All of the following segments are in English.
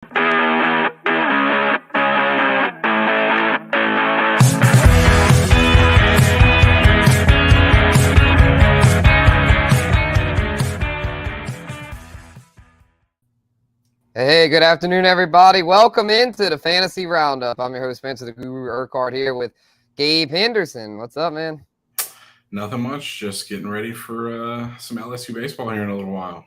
Hey, good afternoon, everybody. Welcome into the Fantasy Roundup. I'm your host, Spencer the Guru Urquhart, here with Gabe Henderson. What's up, man? Nothing much. Just getting ready for some LSU baseball here in a little while.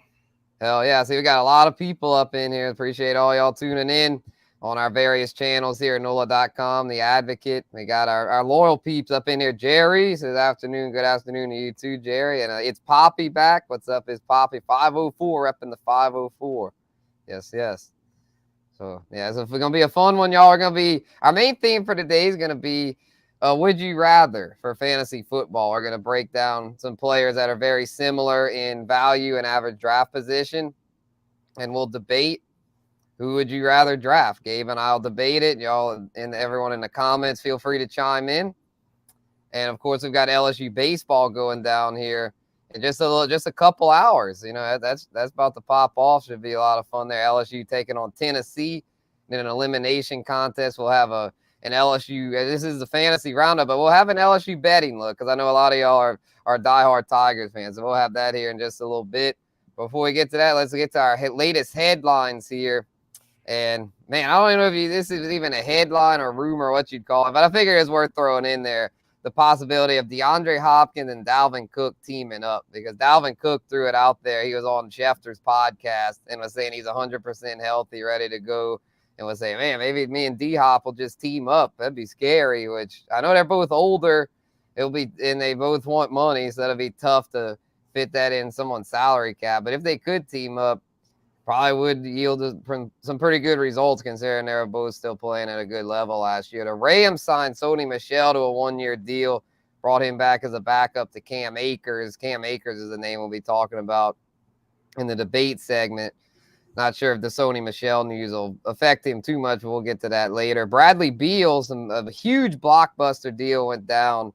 Hell yeah. See, we got a lot of people up in here. Appreciate all y'all tuning in on our various channels here at NOLA.com, The Advocate. We got our loyal peeps up in here. Jerry says afternoon. Good afternoon to you too, Jerry. And it's Poppy back. What's up? It's Poppy 504 repping the 504. Yes. So, yeah, so it's going to be a fun one. Y'all are going to be – our main theme for today is going to be would you rather for fantasy football. We're going to break down some players that are very similar in value and average draft position, and we'll debate who would you rather draft. Gabe and I will debate it. Y'all and everyone in the comments, feel free to chime in. And, of course, we've got LSU baseball going down here. In just a couple hours, that's about to pop off. Should be a lot of fun there. LSU taking on Tennessee in an elimination contest. We'll have an LSU. This is the fantasy roundup, but we'll have an LSU betting look because I know a lot of y'all are diehard Tigers fans. So we'll have that here in just a little bit. Before we get to that, let's get to our latest headlines here. And man, I don't even know if this is even a headline or rumor, or what you'd call it, but I figure it's worth throwing in there. The possibility of DeAndre Hopkins and Dalvin Cook teaming up, because Dalvin Cook threw it out there. He was on Schefter's podcast and was saying he's 100% healthy, ready to go, and was saying, man, maybe me and D-Hop will just team up. That'd be scary, which I know they're both older. And they both want money, so that'll be tough to fit that in someone's salary cap. But if they could team up, probably would yield some pretty good results considering they were both still playing at a good level last year. The Rams signed Sony Michel to a one-year deal, brought him back as a backup to Cam Akers. Cam Akers is the name we'll be talking about in the debate segment. Not sure if the Sony Michel news will affect him too much, but we'll get to that later. Bradley Beal, a huge blockbuster deal went down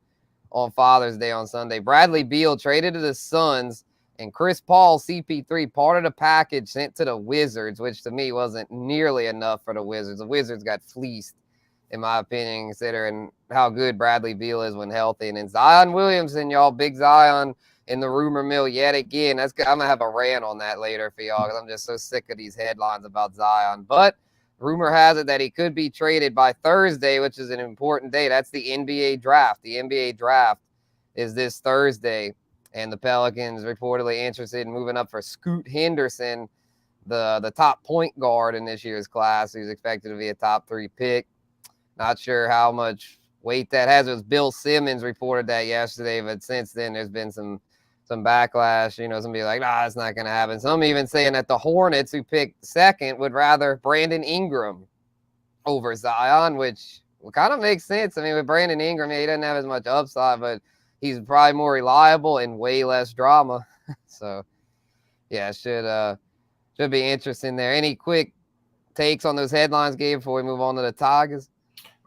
on Father's Day on Sunday. Bradley Beal traded to the Suns, and Chris Paul, CP3, part of the package sent to the Wizards, which to me wasn't nearly enough for the Wizards. The Wizards got fleeced, in my opinion, considering how good Bradley Beal is when healthy. And then Zion Williamson, y'all, big Zion in the rumor mill yet again. I'm going to have a rant on that later for y'all because I'm just so sick of these headlines about Zion. But rumor has it that he could be traded by Thursday, which is an important day. That's the NBA draft. The NBA draft is this Thursday. And the Pelicans reportedly interested in moving up for Scoot Henderson, the top point guard in this year's class, who's expected to be a top 3 pick. Not sure how much weight that has. It was Bill Simmons reported that yesterday, but since then there's been some backlash. Some people like, it's not going to happen. Some even saying that the Hornets, who picked second, would rather Brandon Ingram over Zion, which kind of makes sense. I mean, with Brandon Ingram, he doesn't have as much upside, but he's probably more reliable and way less drama. So, yeah, should be interesting there. Any quick takes on those headlines, Gabe, before we move on to the Tigers?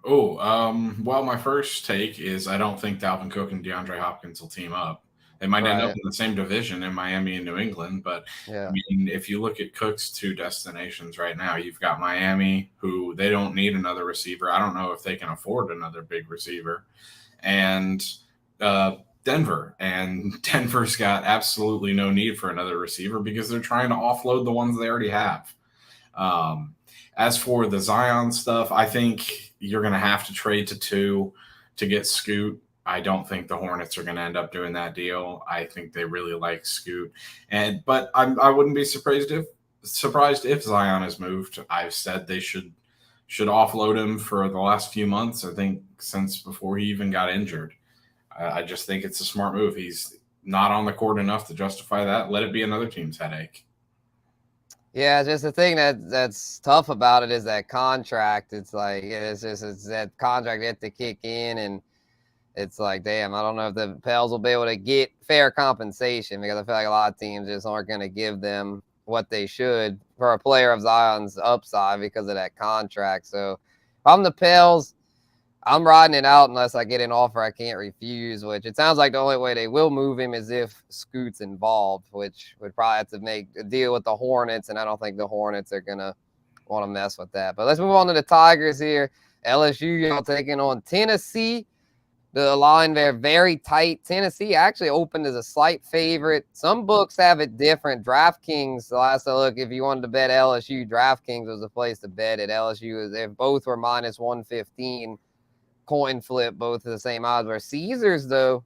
Well, my first take is I don't think Dalvin Cook and DeAndre Hopkins will team up. They might end up in the same division in Miami and New England, but yeah. I mean, if you look at Cook's 2 destinations right now, you've got Miami, who they don't need another receiver. I don't know if they can afford another big receiver. And Denver, and Denver's got absolutely no need for another receiver because they're trying to offload the ones they already have. As for the Zion stuff, I think you're going to have to trade to 2 to get Scoot. I don't think the Hornets are going to end up doing that deal. I think they really like Scoot, but I wouldn't be surprised if Zion is moved. I've said they should offload him for the last few months. I think since before he even got injured. I just think it's a smart move. He's not on the court enough to justify that. Let it be another team's headache. Yeah, just the thing that's tough about it is that contract. It's like it's that contract yet to kick in, and it's like, damn, I don't know if the Pels will be able to get fair compensation because I feel like a lot of teams just aren't going to give them what they should for a player of Zion's upside because of that contract. So if I'm the Pels, I'm riding it out unless I get an offer I can't refuse, which it sounds like the only way they will move him is if Scoot's involved, which would probably have to make a deal with the Hornets, and I don't think the Hornets are going to want to mess with that. But let's move on to the Tigers here. LSU, y'all taking on Tennessee. The line there, very tight. Tennessee actually opened as a slight favorite. Some books have it different. DraftKings, the last I look, if you wanted to bet LSU, DraftKings was the place to bet it. LSU, they both were minus 115. Coin flip, both of the same odds. Where Caesars, though,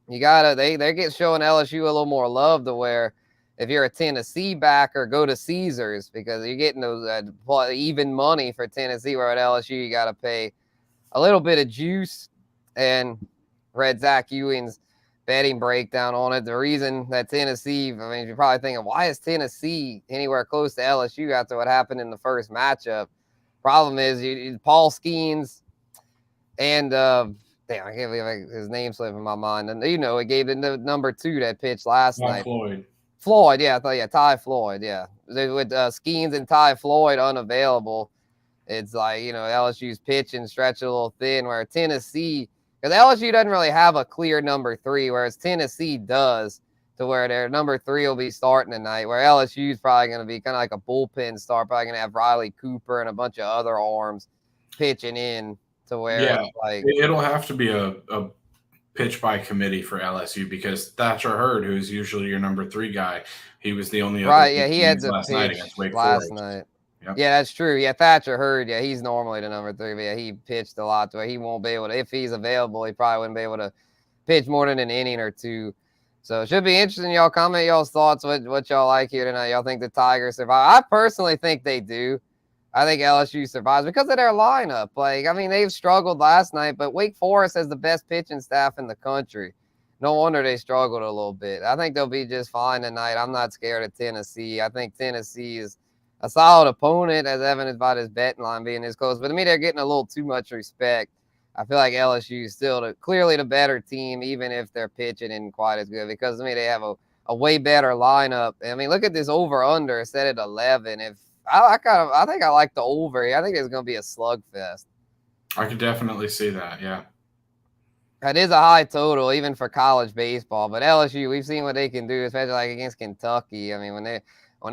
you gotta they get showing LSU a little more love to where if you're a Tennessee backer, go to Caesars because you're getting those even money for Tennessee. Where at LSU, you gotta pay a little bit of juice. And read Zach Ewing's betting breakdown on it. The reason that Tennessee, I mean, you're probably thinking, why is Tennessee anywhere close to LSU after what happened in the first matchup? Problem is, Paul Skeens and, damn, I can't believe his name slipped in my mind. And, it gave the number 2 that pitched last night. Floyd, yeah, Ty Floyd, yeah. With Skeens and Ty Floyd unavailable, it's like, LSU's pitching stretch a little thin, where Tennessee, because LSU doesn't really have a clear number 3, whereas Tennessee does, to where their number 3 will be starting tonight, where LSU is probably going to be kind of like a bullpen start, probably going to have Riley Cooper and a bunch of other arms pitching in to where it'll have to be a pitch by committee for LSU because Thatcher Hurd, who's usually your number 3 guy, he was the only other he had to last night against Wake last Forest. night. Yep. Yeah, that's true. Yeah, Thatcher Hurd. Yeah, he's normally the number 3, but yeah, he pitched a lot to where he won't be able to. If he's available, he probably wouldn't be able to pitch more than an inning or 2. So it should be interesting. Y'all comment y'all's thoughts. What y'all like here tonight? Y'all think the Tigers survive? I personally think they do. I think LSU survives because of their lineup. They've struggled last night, but Wake Forest has the best pitching staff in the country. No wonder they struggled a little bit. I think they'll be just fine tonight. I'm not scared of Tennessee. I think Tennessee is a solid opponent, as evidenced by this betting line being this close. But to me, they're getting a little too much respect. I feel like LSU is still clearly the better team, even if their pitching isn't quite as good. Because to me, they have a way better lineup. Look at this over/under set at 11. If I think I like the over. I think it's going to be a slugfest. I could definitely see that. Yeah, that is a high total, even for college baseball. But LSU, we've seen what they can do, especially against Kentucky. When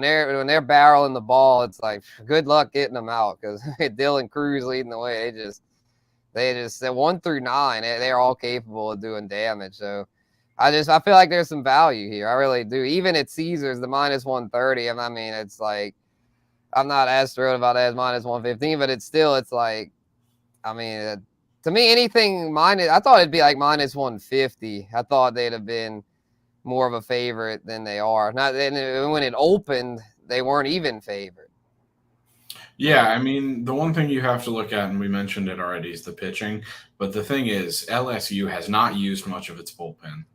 they're barreling the ball, it's like good luck getting them out because Dylan Cruz leading the way. They just 1 through 9, they're all capable of doing damage. So I feel like there's some value here. I really do. Even at Caesars, the minus 130. It's like I'm not as thrilled about that as minus 115, but to me, anything minus, I thought it'd be like minus 150. I thought they'd have been more of a favorite than they are. When it opened, they weren't even favorite. Yeah, the one thing you have to look at, and we mentioned it already, is the pitching. But the thing is, LSU has not used much of its bullpen,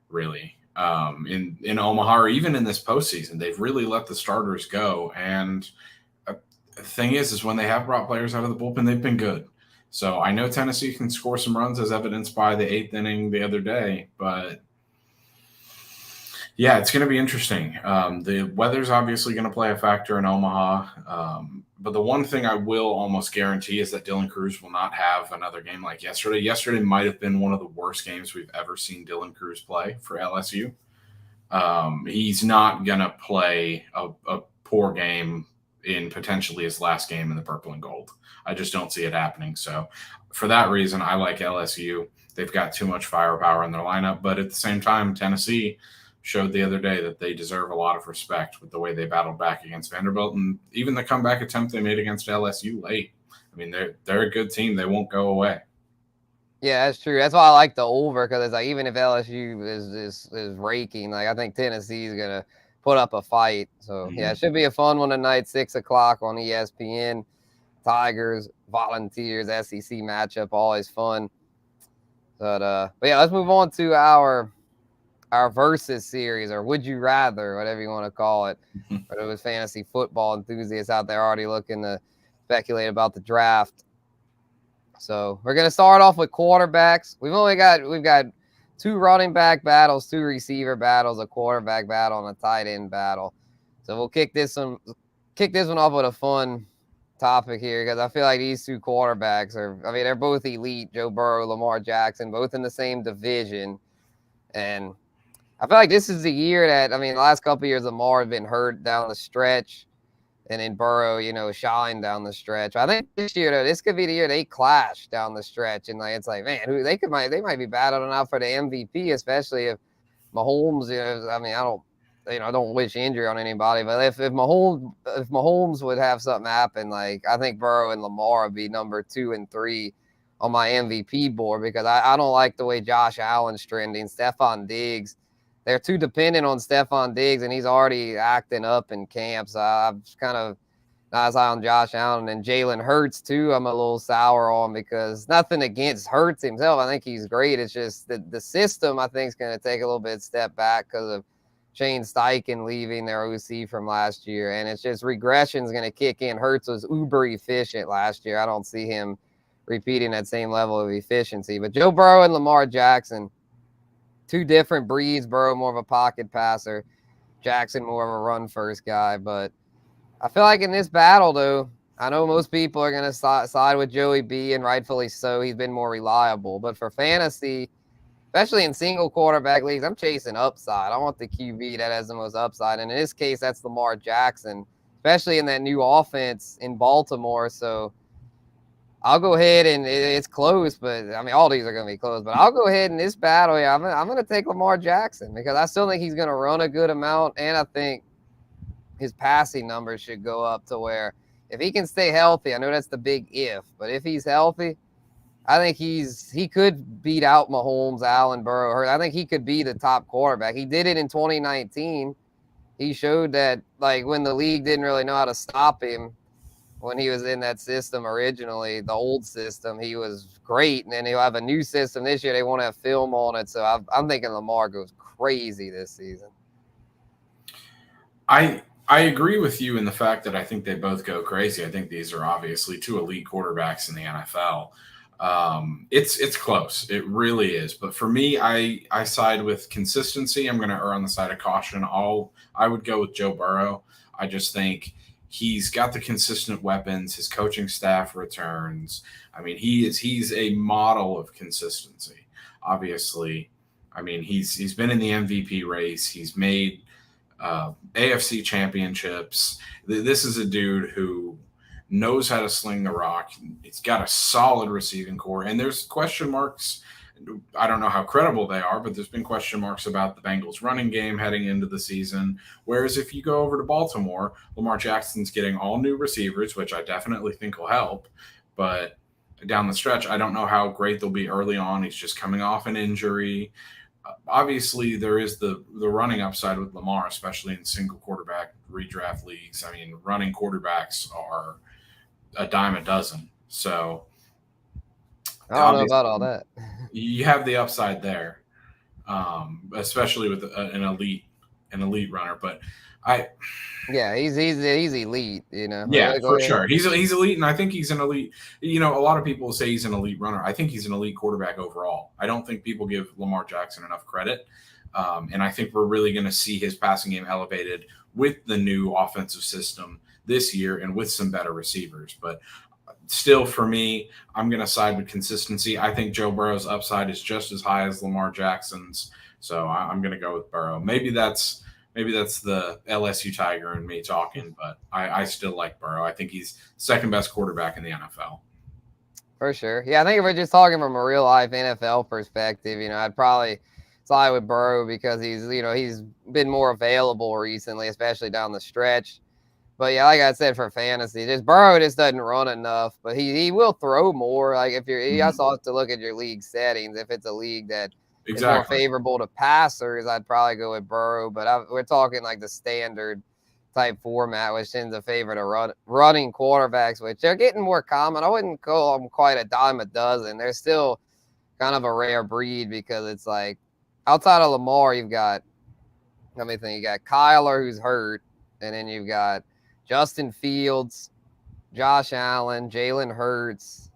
really, in Omaha or even in this postseason. They've really let the starters go. And the thing is when they have brought players out of the bullpen, they've been good. So I know Tennessee can score some runs, as evidenced by the 8th inning the other day, but yeah, it's going to be interesting. The weather's obviously going to play a factor in Omaha. But the one thing I will almost guarantee is that Dylan Cruz will not have another game like yesterday. Yesterday might have been one of the worst games we've ever seen Dylan Cruz play for LSU. He's not going to play a poor game in potentially his last game in the purple and gold. I just don't see it happening. So for that reason, I like LSU. They've got too much firepower in their lineup. But at the same time, Tennessee showed the other day that they deserve a lot of respect with the way they battled back against Vanderbilt and even the comeback attempt they made against LSU late. They're a good team. They won't go away. Yeah, that's true. That's why I like the over, because it's like even if LSU is raking, I think Tennessee is gonna put up a fight. So yeah, it should be a fun one tonight, 6:00 on ESPN. Tigers, Volunteers, SEC matchup, always fun. But yeah, let's move on to our versus series, or would you rather, whatever you want to call it. For those fantasy football enthusiasts out there already looking to speculate about the draft. So we're gonna start off with quarterbacks. We've got 2 running back battles, 2 receiver battles, a quarterback battle, and a tight end battle. So we'll kick this one off with a fun topic here, because I feel like these 2 quarterbacks they're both elite. Joe Burrow, Lamar Jackson, both in the same division. And I feel like this is the year that, the last couple of years, Lamar has been hurt down the stretch. and then Burrow, you know, shine down the stretch. I think this year, though, this could be the year they clash down the stretch, and like it's like, man, they might be battling out for the MVP, especially if Mahomes. You know, I mean, I don't wish injury on anybody, but if Mahomes would have something happen, like I think Burrow and Lamar would be number 2 and 3 on my MVP board, because I don't like the way Josh Allen's trending. Stephon Diggs, they're too dependent on Stephon Diggs, and he's already acting up in camp. So I'm kind of not as high on Josh Allen. And Jalen Hurts, too, I'm a little sour on, because nothing against Hurts himself. I think he's great. It's just the system, I think, is going to take a little bit step back because of Shane Steichen leaving their OC from last year. And it's just regression is going to kick in. Hurts was uber efficient last year. I don't see him repeating that same level of efficiency. But Joe Burrow and Lamar Jackson, two different breeds. Burrow more of a pocket passer, Jackson more of a run-first guy. But I feel like in this battle, though, I know most people are going to side with Joey B, and rightfully so. He's been more reliable. But for fantasy, especially in single quarterback leagues, I'm chasing upside. I want the QB that has the most upside. And in this case, that's Lamar Jackson, especially in that new offense in Baltimore. So I'll go ahead, and it's close, but I mean, all these are going to be close. But I'll go ahead in this battle. Yeah, I'm going to take Lamar Jackson, because I still think he's going to run a good amount. And I think his passing numbers should go up to where if he can stay healthy, I know that's the big if, but if he's healthy, I think he could beat out Mahomes, Allen, Burrow. I think he could be the top quarterback. He did it in 2019. He showed that, like, when the league didn't really know how to stop him, when he was in that system originally, the old system, he was great. And then he'll have a new system this year. They won't have film on it. So I'm thinking Lamar goes crazy this season. I agree with you in the fact that I think they both go crazy. I think these are obviously two elite quarterbacks in the NFL. It's close. It really is. But for me, I side with consistency. I'm going to err on the side of caution. I would go with Joe Burrow. I just think he's got the consistent weapons. His coaching staff returns. I mean, he's a model of consistency. Obviously, I mean, he's been in the MVP race. He's made AFC championships. This is a dude who knows how to sling the rock. It's got a solid receiving core, and there's question marks. I don't know how credible they are, but there's been question marks about the Bengals running game heading into the season. Whereas if you go over to Baltimore, Lamar Jackson's getting all new receivers, which I definitely think will help. But down the stretch, I don't know how great they'll be early on. He's just coming off an injury. Obviously, there is the running upside with Lamar, especially in single quarterback redraft leagues. I mean, running quarterbacks are a dime a dozen. So I don't know about all that. You have the upside there, especially with an elite runner. But he's elite, you know. Yeah, for sure. He's elite, and I think he's an elite. You know, a lot of people say he's an elite runner. I think he's an elite quarterback overall. I don't think people give Lamar Jackson enough credit, and I think we're really going to see his passing game elevated with the new offensive system this year and with some better receivers. But still, for me, I'm going to side with consistency. I think Joe Burrow's upside is just as high as Lamar Jackson's, so I'm going to go with Burrow. Maybe that's the LSU Tiger in me talking, but I still like Burrow. I think he's second best quarterback in the NFL. For sure. Yeah, I think if we're just talking from a real life NFL perspective, you know, I'd probably side with Burrow because he's been more available recently, especially down the stretch. But yeah, like I said, for fantasy, Burrow just doesn't run enough, but he will throw more. Like if you also have to look at your league settings. If it's a league that is more favorable to passers, I'd probably go with Burrow. But we're talking like the standard type format, which tends to favor the running quarterbacks, which they're getting more common. I wouldn't call them quite a dime a dozen. They're still kind of a rare breed because it's like outside of Lamar, you've got, let me think, you got Kyler who's hurt, and then you've got Justin Fields, Josh Allen, Jalen Hurts.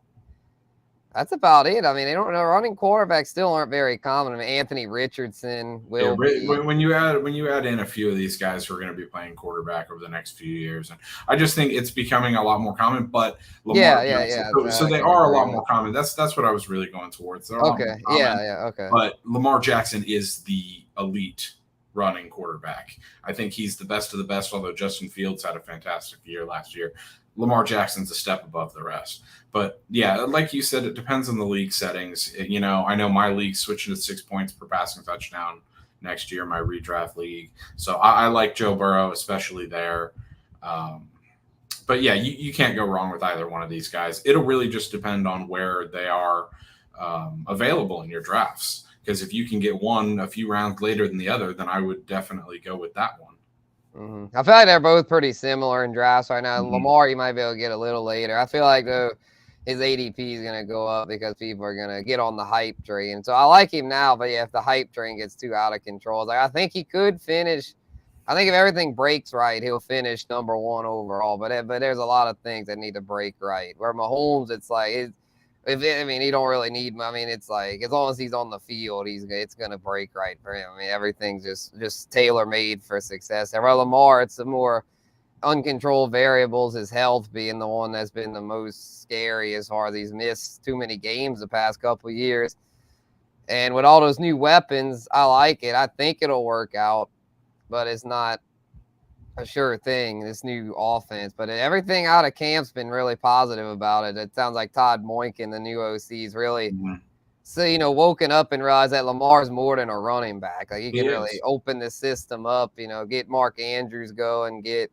That's about it. I mean, they don't know. Running quarterbacks still aren't very common. I mean, Anthony Richardson will be. When you add in a few of these guys who are going to be playing quarterback over the next few years, and I just think it's becoming a lot more common. But Lamar Jackson, so they are a lot more common. That's what I was really going towards. Okay. Okay. But Lamar Jackson is the elite running quarterback. I think he's the best of the best, although Justin Fields had a fantastic year last year. Lamar Jackson's a step above the rest. But, yeah, like you said, it depends on the league settings. You know, I know my league's switching to 6 points per passing touchdown next year, my redraft league. So I like Joe Burrow, especially there. But, yeah, you can't go wrong with either one of these guys. It'll really just depend on where they are available in your drafts. Because if you can get one a few rounds later than the other, then I would definitely go with that one. I feel like they're both pretty similar in drafts right now. Lamar, you might be able to get a little later. I feel like, though, his ADP is going to go up because people are going to get on the hype train. So I like him now, but, yeah, if the hype train gets too out of control, I think he could finish. I think if everything breaks right, he'll finish number 1 overall. But there's a lot of things that need to break right. Where Mahomes, it's like he don't really need. I mean, it's like as long as he's on the field, it's gonna break right for him. I mean, everything's just tailor made for success. And for Lamar, it's the more uncontrolled variables. His health being the one that's been the most scary as far as he's missed too many games the past couple of years. And with all those new weapons, I like it. I think it'll work out, but it's not a sure thing, this new offense. But everything out of camp's been really positive about it. It sounds like Todd Moinkin, the new OC, is really woken up and realized that Lamar's more than a running back. Like, he can really open the system up, get Mark Andrews going, get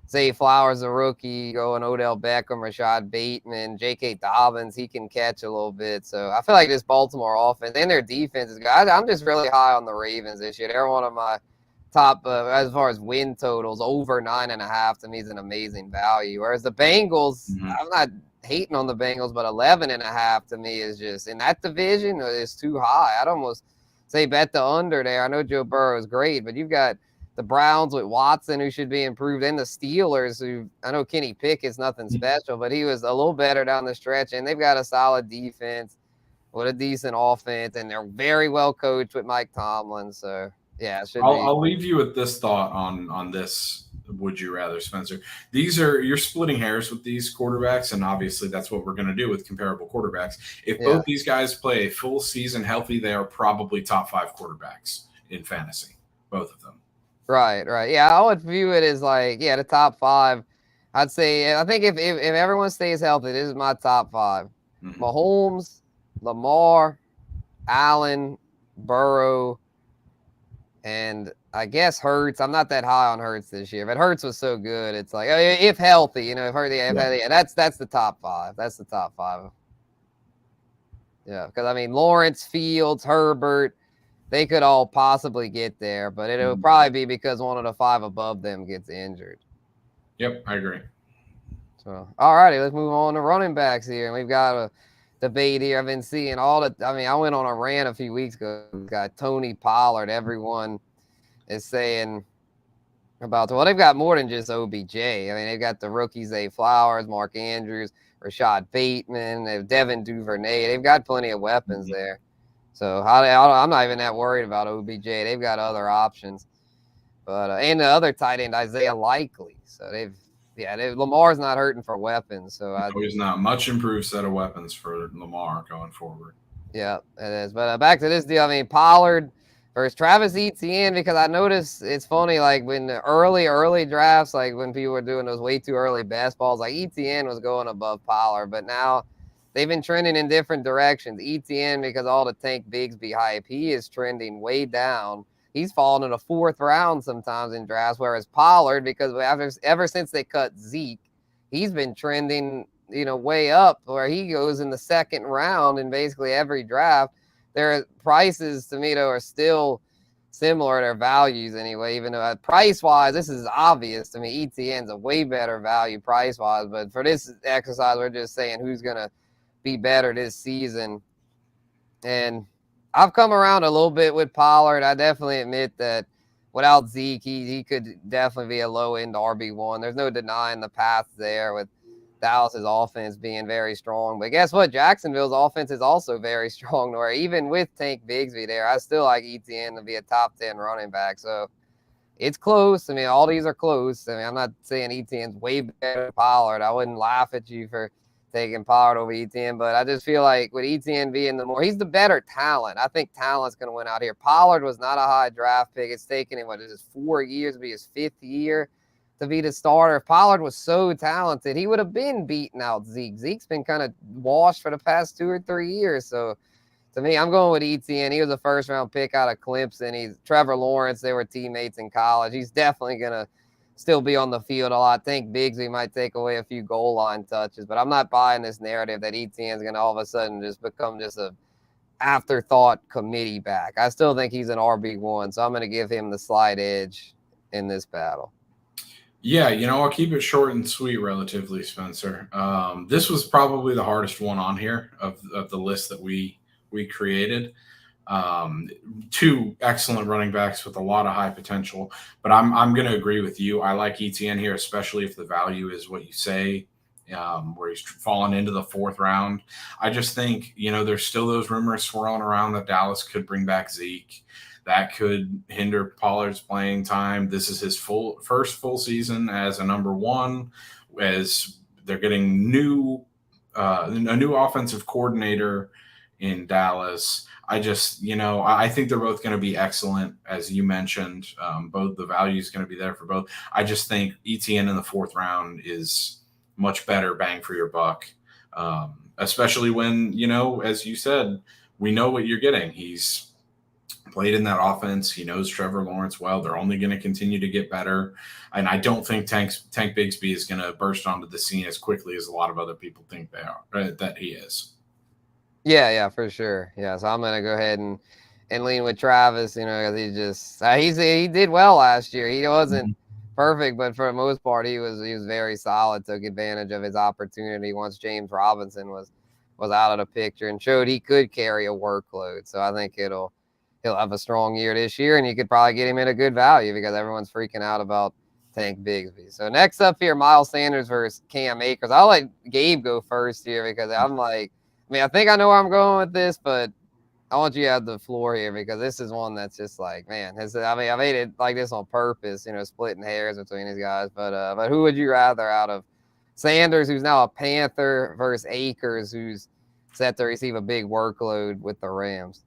Zay Flowers, a rookie, going Odell Beckham, Rashad Bateman, J.K. Dobbins. He can catch a little bit. So I feel like this Baltimore offense and their defense is good. I'm just really high on the Ravens this year. They're one of my top as far as win totals. Over 9.5 to me is an amazing value. Whereas the Bengals, I'm not hating on the Bengals, but 11.5 to me is just in that division is too high. I'd almost say bet the under there. I know Joe Burrow is great, but you've got the Browns with Watson, who should be improved, and the Steelers, who I know Kenny Pickett's nothing special, but he was a little better down the stretch, and they've got a solid defense with a decent offense, and they're very well coached with Mike Tomlin. So yeah, I'll leave you with this thought on this. Would you rather, Spencer? You're splitting hairs with these quarterbacks, and obviously that's what we're going to do with comparable quarterbacks. If both these guys play a full season healthy, they are probably top 5 quarterbacks in fantasy, both of them. Right. Yeah, I would view it as like, the top 5. I'd say, I think if everyone stays healthy, this is my top 5. Mahomes, Lamar, Allen, Burrow, and I guess Hurts. I'm not that high on Hurts this year, but Hurts was so good. It's like, if healthy, if healthy, that's the top 5. That's the top 5. Yeah, because I mean, Lawrence, Fields, Herbert, they could all possibly get there, but it'll probably be because one of the 5 above them gets injured. Yep, I agree. So, all righty, let's move on to running backs here. And we've got a debate here. I've been seeing I went on a rant a few weeks ago. We've got Tony Pollard. Everyone is saying about, they've got more than just OBJ. I mean, they've got the rookies, Zay Flowers, Mark Andrews, Rashad Bateman, they have Devin Duvernay. They've got plenty of weapons there. So I'm not even that worried about OBJ. They've got other options. But and the other tight end, Isaiah Likely. So Lamar's not hurting for weapons. So he's not much improved set of weapons for Lamar going forward. Yeah, it is. But back to this deal. I mean, Pollard versus Travis Etienne, because I noticed it's funny, like when the early drafts, like when people were doing those way too early best balls, like Etienne was going above Pollard, but now they've been trending in different directions. Etienne, because all the Tank Bigsby hype, he is trending way down. He's fallen in the 4th round sometimes in drafts, whereas Pollard, because ever since they cut Zeke, he's been trending, way up, where he goes in the 2nd round in basically every draft. Their prices, to me, though, are still similar, their values anyway, even though price-wise, this is obvious to me. Etienne's a way better value price-wise, but for this exercise, we're just saying who's going to be better this season. And I've come around a little bit with Pollard. I definitely admit that without Zeke, he could definitely be a low-end RB1. There's no denying the path there with Dallas's offense being very strong. But guess what? Jacksonville's offense is also very strong, where even with Tank Bigsby there, I still like Etienne to be a top 10 running back. So it's close. I mean, all these are close. I mean, I'm not saying Etienne's way better than Pollard. I wouldn't laugh at you for taking Pollard over Etienne, but I just feel like with Etienne being he's the better talent. I think talent's going to win out here. Pollard was not a high draft pick. It's taken him, 4 years to be his 5th year to be the starter. If Pollard was so talented, he would have been beating out Zeke. Zeke's been kind of washed for the past 2 or 3 years. So to me, I'm going with Etienne. He was a first-round pick out of Clemson. He's Trevor Lawrence. They were teammates in college. He's definitely going to still be on the field a lot. I think Bigsby might take away a few goal line touches, but I'm not buying this narrative that Etienne's going to all of a sudden just become just a afterthought committee back. I still think he's an RB1, so I'm going to give him the slight edge in this battle. Yeah, I'll keep it short and sweet relatively, Spencer. This was probably the hardest one on here of the list that we created. 2 excellent running backs with a lot of high potential, but I'm going to agree with you. I like Etienne here, especially if the value is what you say, where he's fallen into the 4th round. I just think, there's still those rumors swirling around that Dallas could bring back Zeke. That could hinder Pollard's playing time. This is his first full season as a number 1, as they're getting a new offensive coordinator in Dallas. I just, I think they're both going to be excellent, as you mentioned. Both the value is going to be there for both. I just think Etienne in the 4th round is much better bang for your buck, especially when, as you said, we know what you're getting. He's played in that offense. He knows Trevor Lawrence well. They're only going to continue to get better. And I don't think Tank Bigsby is going to burst onto the scene as quickly as a lot of other people think they are, right, that he is. Yeah, for sure. Yeah, so I'm going to go ahead and lean with Travis, because he did well last year. He wasn't perfect, but for the most part, he was very solid, took advantage of his opportunity once James Robinson was out of the picture and showed he could carry a workload. So I think he'll have a strong year this year, and you could probably get him at a good value because everyone's freaking out about Tank Bigsby. So next up here, Miles Sanders versus Cam Akers. I'll let Gabe go first here because I think I know where I'm going with this, but I want you to have the floor here because this is one that's just like, man, I made it like this on purpose, splitting hairs between these guys. But who would you rather out of Sanders, who's now a Panther, versus Akers, who's set to receive a big workload with the Rams?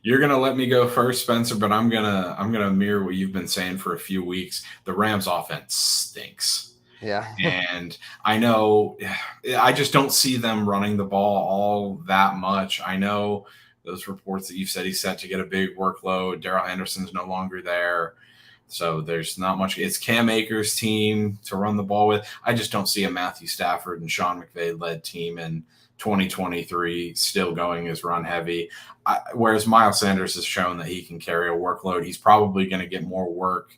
You're gonna let me go first, Spencer, but I'm gonna mirror what you've been saying for a few weeks. The Rams offense stinks. Yeah. And I know I just don't see them running the ball all that much. I know those reports that you've said he's set to get a big workload. Darrell Henderson's no longer there. So there's not much. It's Cam Akers' team to run the ball with. I just don't see a Matthew Stafford and Sean McVay-led team in 2023 still going as run heavy. Whereas Miles Sanders has shown that he can carry a workload. He's probably going to get more work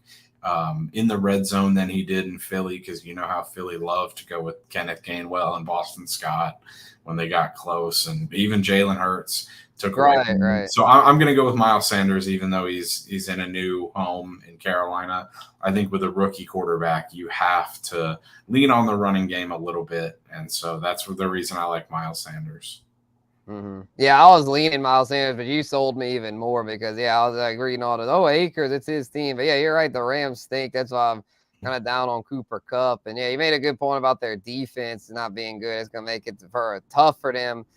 in the red zone than he did in Philly, because you know how Philly loved to go with Kenneth Gainwell and Boston Scott when they got close, and even Jalen Hurts took away. Right. So I'm going to go with Miles Sanders, even though he's in a new home in Carolina. I think with a rookie quarterback, you have to lean on the running game a little bit, and so that's the reason I like Miles Sanders. Mm-hmm. Yeah, I was leaning Miles Sanders, but you sold me even more because, I was like reading all this. Oh, Akers, it's his team. But, yeah, you're right. The Rams stink. That's why I'm kind of down on Cooper Kupp. And, yeah, you made a good point about their defense not being good. It's going to make it tough for them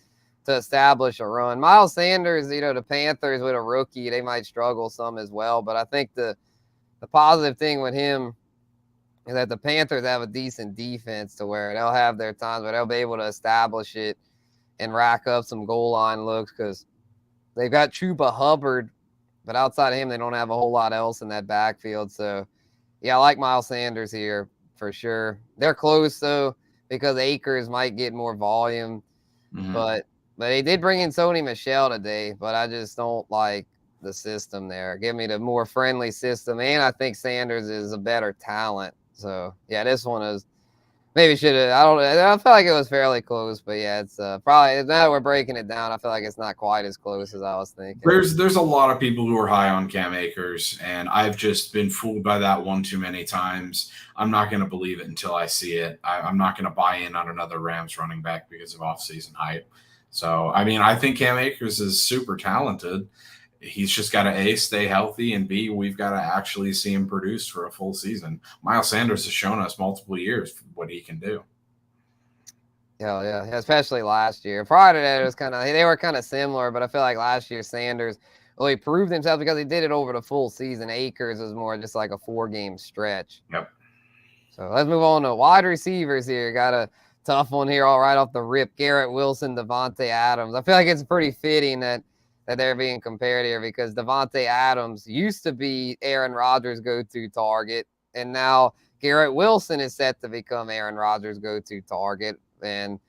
to establish a run. Miles Sanders, the Panthers with a rookie, they might struggle some as well. But I think the positive thing with him is that the Panthers have a decent defense to where they'll have their times where they'll be able to establish it and rack up some goal line looks because they've got Chuba Hubbard, but outside of him, they don't have a whole lot else in that backfield. So, yeah, I like Miles Sanders here for sure. They're close, though, because Akers might get more volume. Mm-hmm. But they did bring in Sony Michel today, but I just don't like the system there. Give me the more friendly system, and I think Sanders is a better talent. So, yeah, this one is maybe should have. I feel like it was fairly close, but yeah, it's probably now that we're breaking it down, I feel like it's not quite as close as I was thinking. There's a lot of people who are high on Cam Akers, and I've just been fooled by that one too many times. I'm not going to believe it until I see it. I'm not going to buy in on another Rams running back because of offseason hype. So, I think Cam Akers is super talented. He's just got to A, stay healthy, and B, we've got to actually see him produce for a full season. Miles Sanders has shown us multiple years what he can do. Yeah, especially last year. Prior to that, it was they were kind of similar, but I feel like last year Sanders he proved himself because he did it over the full season. Akers was more just like a 4-game stretch. Yep. So let's move on to wide receivers here. Got a tough one here all right off the rip. Garrett Wilson, Davante Adams. I feel like it's pretty fitting that they're being compared here because Davante Adams used to be Aaron Rodgers' go-to target, and now Garrett Wilson is set to become Aaron Rodgers' go-to target. And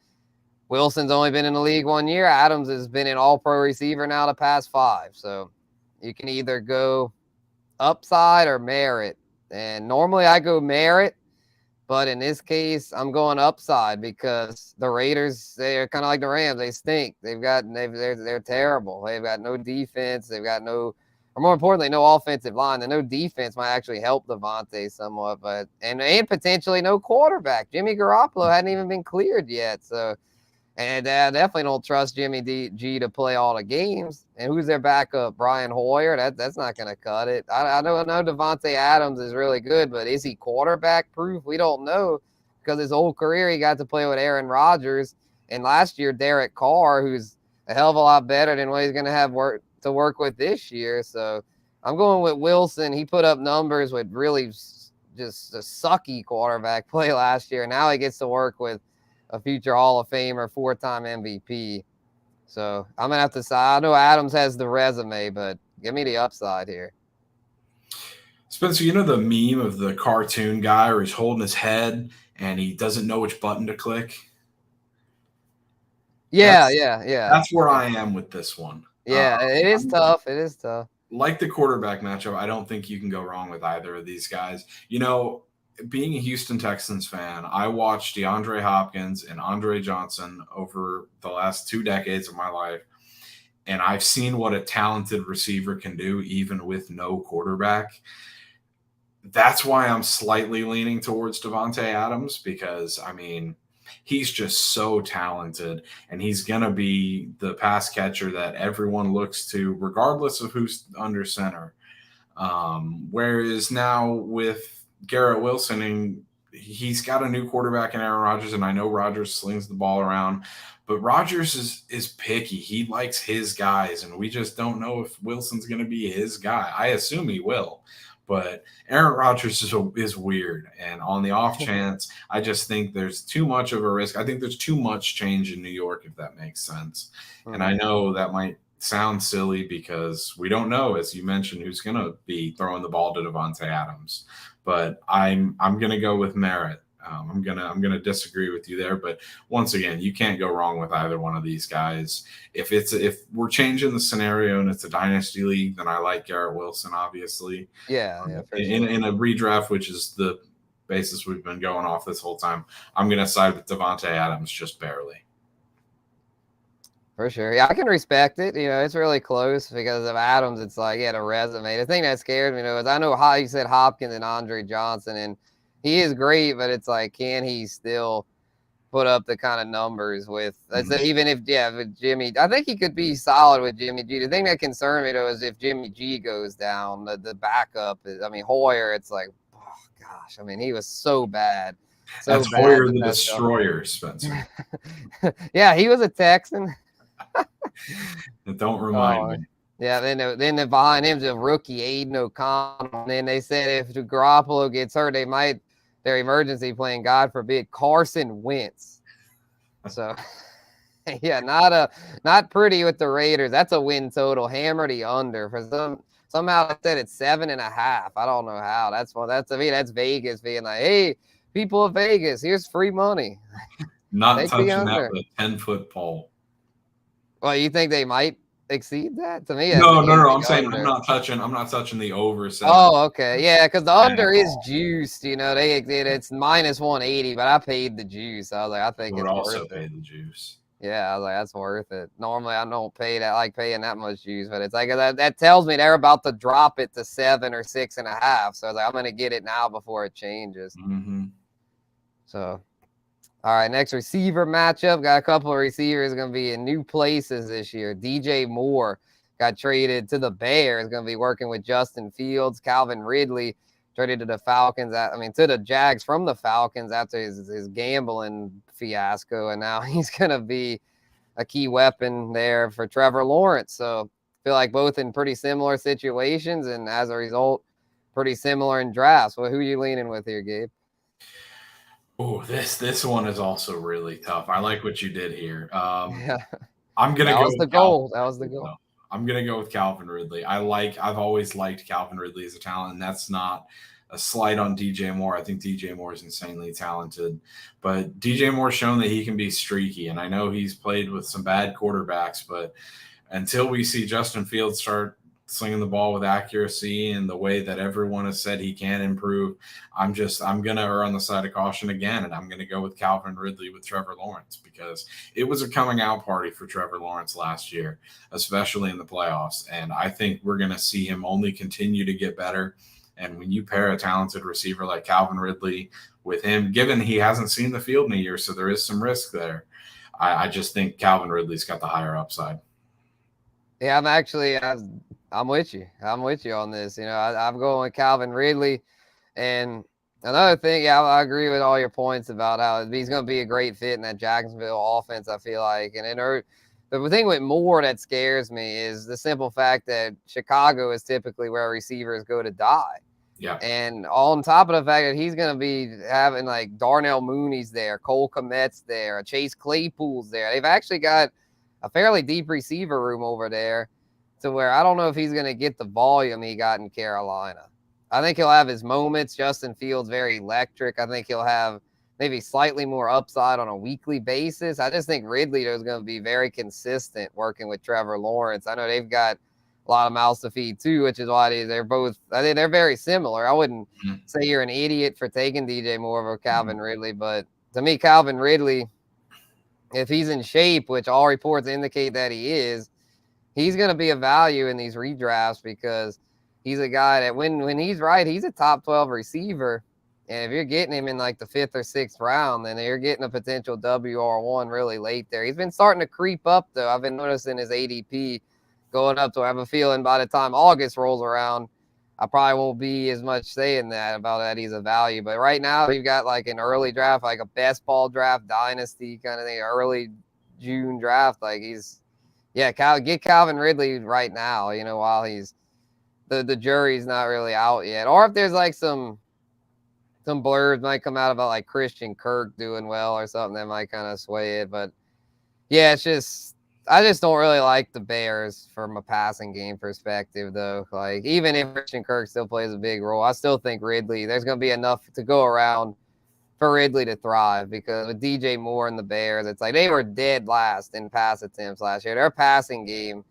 Wilson's only been in the league 1 year. Adams has been an all-pro receiver now the past 5. So you can either go upside or merit. And normally I go merit, but in this case, I'm going upside because the Raiders, they're kind of like the Rams. They stink. They're terrible. They've got no defense. They've got no, or more importantly, no offensive line. And no defense might actually help Davante somewhat, but and potentially no quarterback. Jimmy Garoppolo hadn't even been cleared yet. So, and I definitely don't trust Jimmy G to play all the games. And who's their backup? Brian Hoyer. That's not going to cut it. I know Davante Adams is really good, but is he quarterback proof? We don't know because his whole career he got to play with Aaron Rodgers. And last year, Derek Carr, who's a hell of a lot better than what he's going to have to work with this year. So I'm going with Wilson. He put up numbers with really just a sucky quarterback play last year. Now he gets to work with a future Hall of Famer, 4-time MVP. So I'm going to have to say, I know Adams has the resume, but give me the upside here. Spencer, you know the meme of the cartoon guy where he's holding his head and he doesn't know which button to click? Yeah. That's where I am with this one. Yeah, it is tough. It is tough. Like the quarterback matchup, I don't think you can go wrong with either of these guys. You know, being a Houston Texans fan, I watched DeAndre Hopkins and Andre Johnson over the last 2 decades of my life, and I've seen what a talented receiver can do even with no quarterback. That's why I'm slightly leaning towards Davante Adams because, I mean, he's just so talented, and he's going to be the pass catcher that everyone looks to regardless of who's under center. Whereas now with Garrett Wilson, and he's got a new quarterback in Aaron Rodgers, and I know Rodgers slings the ball around, but Rodgers is picky. He likes his guys, and we just don't know if Wilson's going to be his guy. I assume he will, but Aaron Rodgers is weird, and on the off chance, I just think there's too much of a risk. I think there's too much change in New York, if that makes sense. And I know that might sound silly because we don't know, as you mentioned, who's going to be throwing the ball to Davante Adams. But I'm going to go with merit. I'm gonna disagree with you there, but once again, you can't go wrong with either one of these guys. If we're changing the scenario and it's a dynasty league, then I like Garrett Wilson, obviously. Yeah, for sure. In a redraft, which is the basis we've been going off this whole time, I'm gonna side with Davante Adams just barely. For sure. Yeah, I can respect it. You know, it's really close because of Adams. It's like he had a resume. The thing that scared me, is I know how you said Hopkins and Andre Johnson, and he is great, but it's like, can he still put up the kind of numbers with, even if, with Jimmy, I think he could be solid with Jimmy G. The thing that concerned me, though, is if Jimmy G goes down, the backup is, Hoyer, it's like, oh, gosh. He was so bad. That's Hoyer the Destroyer, Spencer. Yeah, he was a Texan. Don't remind me. Yeah, then behind him's a rookie, Aiden O'Connell. And then they said if Garoppolo gets hurt, they might their emergency plan, God forbid, Carson Wentz. So, yeah, not pretty with the Raiders. That's a win total. Hammer the under for somehow I said it's 7.5. I don't know how. That's Vegas being like, hey, people of Vegas, here's free money. Not touching that with a 10-foot pole. Well, you think they might exceed that? To me, no. I'm saying under. I'm not touching the over. 7. Oh, okay, yeah, because the under is juiced. You know, it's minus 180, but I paid the juice. I was like, I think it's also worth paid the juice. Yeah, I was like, that's worth it. Normally, I don't paying that much juice, but it's like that tells me they're about to drop it to 7 or 6.5. So I was like, I'm gonna get it now before it changes. Mm-hmm. So. All right, next receiver matchup. Got a couple of receivers going to be in new places this year. DJ Moore got traded to the Bears. Going to be working with Justin Fields. Calvin Ridley traded to the Falcons. To the Jags from the Falcons after his gambling fiasco, and now he's going to be a key weapon there for Trevor Lawrence. So I feel like both in pretty similar situations, and as a result, pretty similar in drafts. Well, who are you leaning with here, Gabe? Oh, this one is also really tough. I like what you did here. Yeah. I'm gonna That go was the with goal. That was the goal. I'm gonna go with Calvin Ridley. I've always liked Calvin Ridley as a talent, and that's not a slight on DJ Moore. I think DJ Moore is insanely talented, but DJ Moore's shown that he can be streaky, and I know he's played with some bad quarterbacks, but until we see Justin Fields start slinging the ball with accuracy and the way that everyone has said he can improve, I'm going to err on the side of caution again, and I'm going to go with Calvin Ridley with Trevor Lawrence, because it was a coming out party for Trevor Lawrence last year, especially in the playoffs. And I think we're going to see him only continue to get better. And when you pair a talented receiver like Calvin Ridley with him, given he hasn't seen the field in a year, so there is some risk there, I just think Calvin Ridley's got the higher upside. Yeah, I'm with you. I'm with you on this. I'm going with Calvin Ridley. And another thing, I agree with all your points about how he's going to be a great fit in that Jacksonville offense, I feel like. And the thing with Moore that scares me is the simple fact that Chicago is typically where receivers go to die. Yeah. And on top of the fact that he's going to be having like Darnell Mooney's there, Cole Kmet's there, Chase Claypool's there. They've actually got a fairly deep receiver room over there, to where I don't know if he's going to get the volume he got in Carolina. I think he'll have his moments. Justin Fields, very electric. I think he'll have maybe slightly more upside on a weekly basis. I just think Ridley is going to be very consistent working with Trevor Lawrence. I know they've got a lot of mouths to feed too, which is why they're both, I think they're very similar. I wouldn't say you're an idiot for taking DJ Moore over Calvin Ridley, but to me, Calvin Ridley, if he's in shape, which all reports indicate that he is, he's going to be a value in these redrafts, because he's a guy that when he's right, he's a top 12 receiver. And if you're getting him in like the 5th or 6th round, then you're getting a potential WR1 really late there. He's been starting to creep up, though. I've been noticing his ADP going up, so I have a feeling by the time August rolls around, I probably won't be as much saying that about that he's a value. But right now, we've got like an early draft, like a best ball draft, dynasty kind of thing, early June draft. Like get Calvin Ridley right now, while he's the jury's not really out yet. Or if there's like some blurbs might come out about like Christian Kirk doing well or something that might kind of sway it. But yeah, I just don't really like the Bears from a passing game perspective, though. Like, even if Christian Kirk still plays a big role, I still think Ridley, there's going to be enough to go around for Ridley to thrive, because with DJ Moore and the Bears, it's like they were dead last in pass attempts last year. Their passing game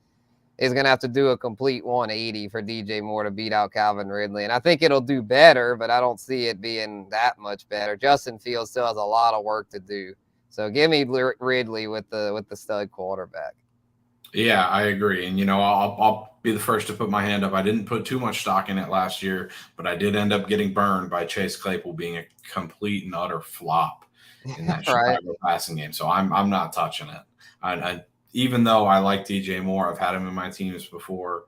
is going to have to do a complete 180 for DJ Moore to beat out Calvin Ridley. And I think it'll do better, but I don't see it being that much better. Justin Fields still has a lot of work to do. So give me Ridley with the stud quarterback. Yeah, I agree. And, I'll be the first to put my hand up. I didn't put too much stock in it last year, but I did end up getting burned by Chase Claypool being a complete and utter flop in that Right. Chicago passing game. So I'm not touching it. I even though I like DJ Moore, I've had him in my teams before.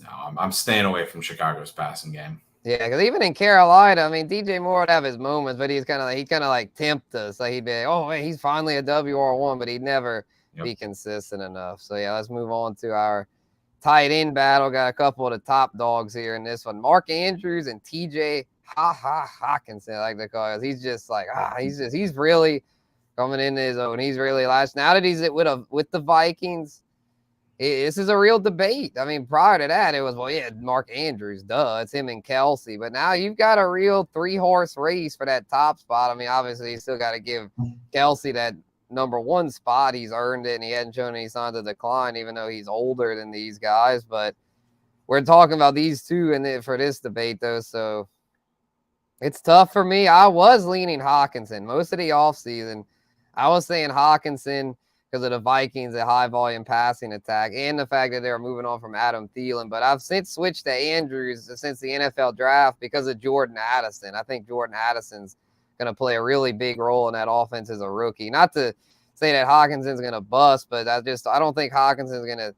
No, I'm staying away from Chicago's passing game. Yeah, because even in Carolina, DJ Moore would have his moments, but he kind of like tempt us. Like he'd be like, oh, man, he's finally a WR1, but he'd never be consistent enough. So yeah, let's move on to our tight end battle. Got a couple of the top dogs here in this one. Mark Andrews and TJ Hockenson, I like to call it. He's just like, he's really coming into his own. He's really last. Now that he's with the Vikings, this is a real debate. Prior to that, it was, Mark Andrews, duh. It's him and Kelsey. But now you've got a real 3-horse race for that top spot. Obviously, you still got to give Kelsey that number 1 spot. He's earned it, and he hadn't shown any signs of decline, even though he's older than these guys. But we're talking about these two for this debate, though. So it's tough for me. I was leaning Hockenson most of the offseason. I was saying Hockenson because of the Vikings, a high-volume passing attack, and the fact that they were moving on from Adam Thielen. But I've since switched to Andrews since the NFL draft because of Jordan Addison. I think Jordan Addison's going to play a really big role in that offense as a rookie. Not to say that Hawkinson's going to bust, but I don't think Hawkinson's going to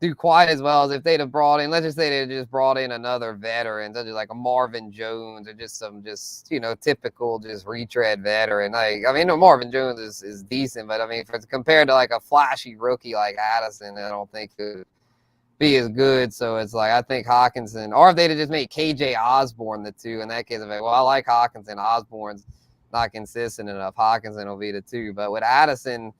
do quite as well as if they'd have brought in, let's just say they just brought in another veteran, such as like a Marvin Jones or just some typical just retread veteran. Like, I mean, no, Marvin Jones is decent, but I mean, compared to like a flashy rookie like Addison, I don't think it would be as good. So it's like, I think Hockenson, or if they'd have just made KJ Osborne the 2, in that case, I'm like, well, I like Hockenson. Osborne's not consistent enough. Hockenson will be the 2. But with Addison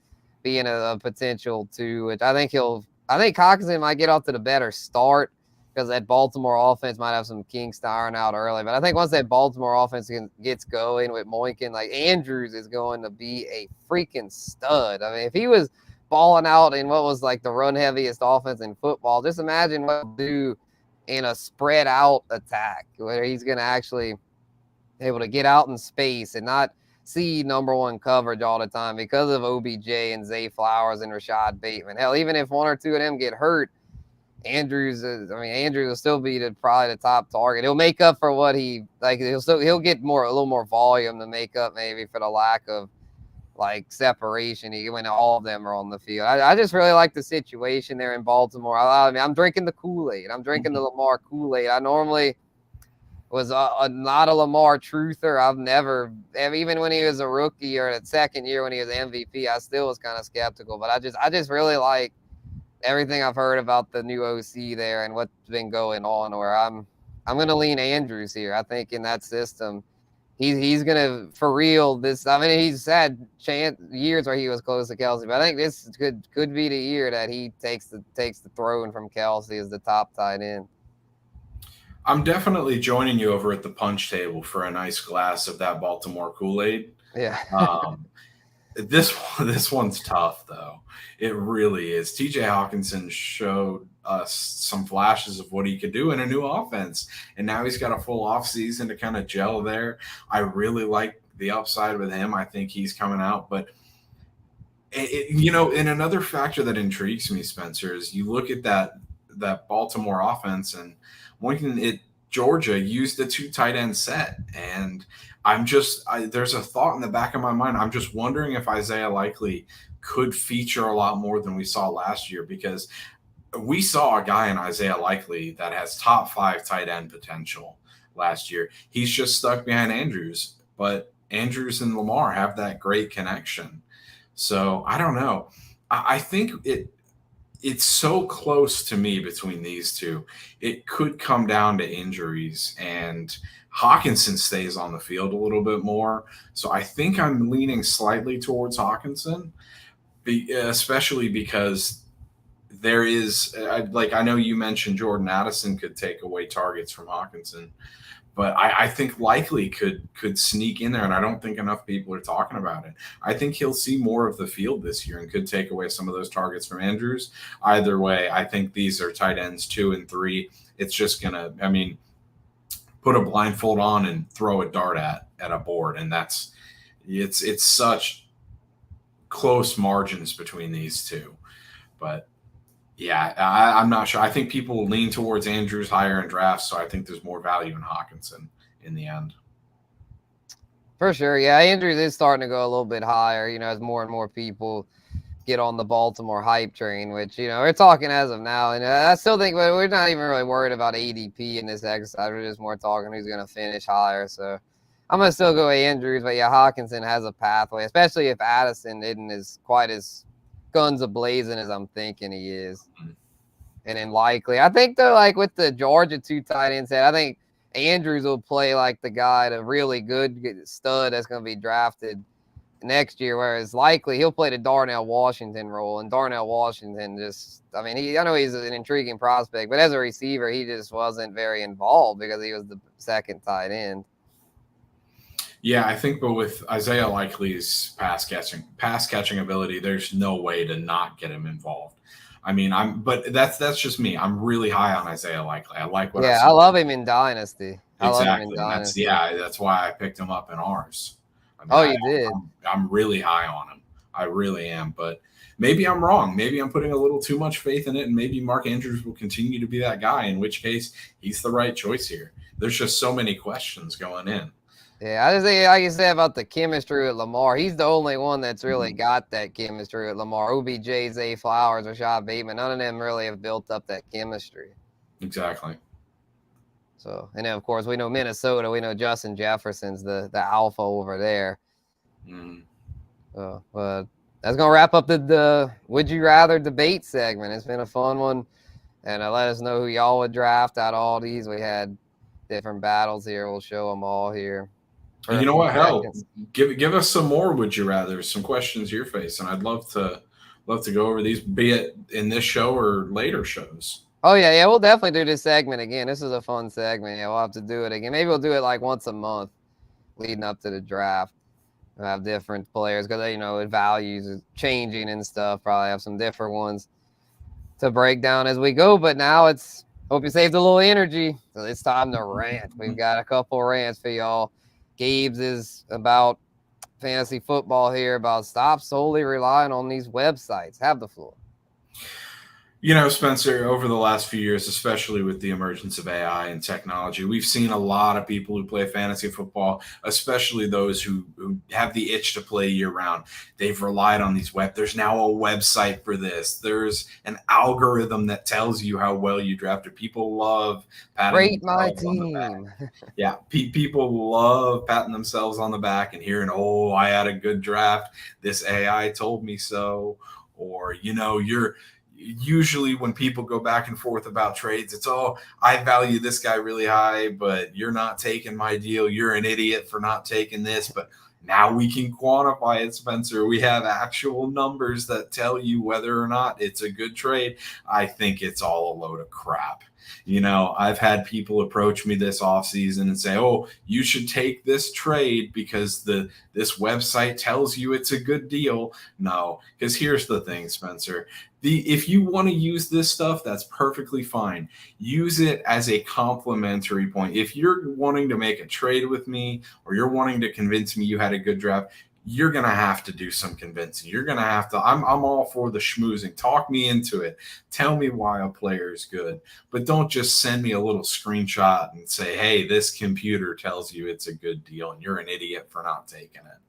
being a potential 2, which I think Hockenson might get off to the better start because that Baltimore offense might have some kinks to iron out early. But I think once that Baltimore offense gets going with Moinkin, like Andrews is going to be a freaking stud. I mean, if he was balling out in what was like the run heaviest offense in football, just imagine what he'll do in a spread out attack where he's going to actually be able to get out in space and not see number 1 coverage all the time because of OBJ and Zay Flowers and Rashad Bateman. Hell, even if 1 or 2 of them get hurt, Andrews will still be probably the top target. He'll make up for what he'll get a little more volume to make up maybe for the lack of like separation when all of them are on the field. I just really like the situation there in Baltimore. I mean, I'm drinking the Kool-Aid. I'm drinking the Lamar Kool-Aid. I normally was not a Lamar truther. I've never, even when he was a rookie or the second year when he was MVP, I still was kind of skeptical. But I just really like everything I've heard about the new OC there and what's been going on. Where I'm going to lean Andrews here. I think in that system, he's going to for real. I mean, he's had years where he was close to Kelsey, but I think this could be the year that he takes the throne from Kelsey as the top tight end. I'm definitely joining you over at the punch table for a nice glass of that Baltimore Kool-Aid. Yeah. This one's tough, though. It really is. TJ Hockenson showed us some flashes of what he could do in a new offense, and now he's got a full offseason to kind of gel there. I really like the upside with him. I think he's coming out. But, and another factor that intrigues me, Spencer, is you look at that Baltimore offense, and Georgia used the 2 tight end set, and there's a thought in the back of my mind. I'm just wondering if Isaiah Likely could feature a lot more than we saw last year, because we saw a guy in Isaiah Likely that has top 5 tight end potential last year. He's just stuck behind Andrews, but Andrews and Lamar have that great connection. So I don't know. I think it's so close to me between these 2. It could come down to injuries, and Hockenson stays on the field a little bit more. So I think I'm leaning slightly towards Hockenson, especially because there is, I know you mentioned Jordan Addison could take away targets from Hockenson, but I think Likely could sneak in there, and I don't think enough people are talking about it. I think he'll see more of the field this year and could take away some of those targets from Andrews. Either way, I think these are tight ends 2 and 3. It's just going to, put a blindfold on and throw a dart at a board, and it's such close margins between these 2. But yeah, I'm not sure. I think people lean towards Andrews higher in drafts, so I think there's more value in Hockenson in the end. For sure, yeah. Andrews is starting to go a little bit higher, as more and more people get on the Baltimore hype train, which, we're talking as of now. And I still think we're not even really worried about ADP in this exercise. We're just more talking who's going to finish higher. So I'm going to still go Andrews, but yeah, Hockenson has a pathway, especially if Addison isn't quite as guns a-blazing as I'm thinking he is. And then Likely, I think though, like with the Georgia 2 tight end set, I think Andrews will play like the guy, the really good stud that's going to be drafted next year, whereas Likely he'll play the Darnell Washington role, and Darnell Washington I know he's an intriguing prospect, but as a receiver, he just wasn't very involved because he was the second tight end. Yeah, I think, but with Isaiah Likely's pass catching ability, there's no way to not get him involved. But that's just me. I'm really high on Isaiah Likely. I like what. Yeah, I love him in Dynasty. Exactly. That's why I picked him up in ours. You did. I'm really high on him. I really am. But maybe I'm wrong. Maybe I'm putting a little too much faith in it, and maybe Mark Andrews will continue to be that guy, in which case he's the right choice here. There's just so many questions going in. Yeah, I just think, like you said about the chemistry with Lamar, he's the only one that's really got that chemistry with Lamar. OBJ, Zay Flowers, Rashad Bateman, none of them really have built up that chemistry. Exactly. So, and then of course we know Minnesota. We know Justin Jefferson's the alpha over there. But that's gonna wrap up the Would You Rather debate segment. It's been a fun one, and let us know who y'all would draft out of all these. We had different battles here. We'll show them all here. You know what? Hell, give us some more Would You Rather, some questions you're facing. I'd love to go over these, be it in this show or later shows. Oh, yeah, we'll definitely do this segment again. This is a fun segment. Yeah, we'll have to do it again. Maybe we'll do it like once a month leading up to the draft. We'll have different players because, it values is changing and stuff. Probably have some different ones to break down as we go. But now hope you saved a little energy. So it's time to rant. We've got a couple rants for y'all. Gabe's is about fantasy football here, about stop solely relying on these websites. Have the floor. Spencer, over the last few years, especially with the emergence of AI and technology, we've seen a lot of people who play fantasy football, especially those who have the itch to play year round. They've relied on these There's now a website for this. There's an algorithm that tells you how well you drafted. People love patting themselves on the back. Yeah, people love patting themselves on the back and hearing, "Oh, I had a good draft. This AI told me so." Or, usually when people go back and forth about trades, it's, "Oh, I value this guy really high, but you're not taking my deal. You're an idiot for not taking this." But now we can quantify it, Spencer. We have actual numbers that tell you whether or not it's a good trade. I think it's all a load of crap. I've had people approach me this offseason and say, "Oh, you should take this trade because this website tells you it's a good deal." No, because here's the thing, Spencer. If you want to use this stuff, that's perfectly fine. Use it as a complimentary point. If you're wanting to make a trade with me or you're wanting to convince me you had a good draft, you're going to have to do some convincing. You're going to have to, I'm all for the schmoozing. Talk me into it. Tell me why a player is good. But don't just send me a little screenshot and say, "Hey, this computer tells you it's a good deal and you're an idiot for not taking it."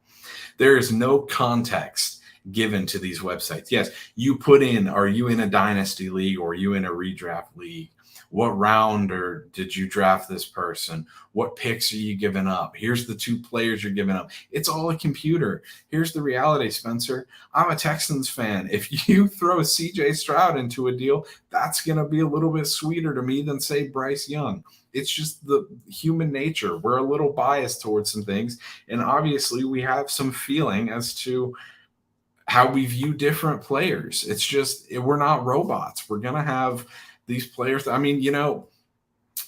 There is no context given to these websites. Yes, you put in, are you in a dynasty league or are you in a redraft league? What rounder did you draft this person? What picks are you giving up? Here's the 2 players you're giving up. It's all a computer. Here's the reality, Spencer. I'm a Texans fan. If you throw CJ Stroud into a deal, that's going to be a little bit sweeter to me than, say, Bryce Young. It's just the human nature. We're a little biased towards some things. And obviously we have some feeling as to how we view different players. It's just, we're not robots. We're going to have these players. I mean,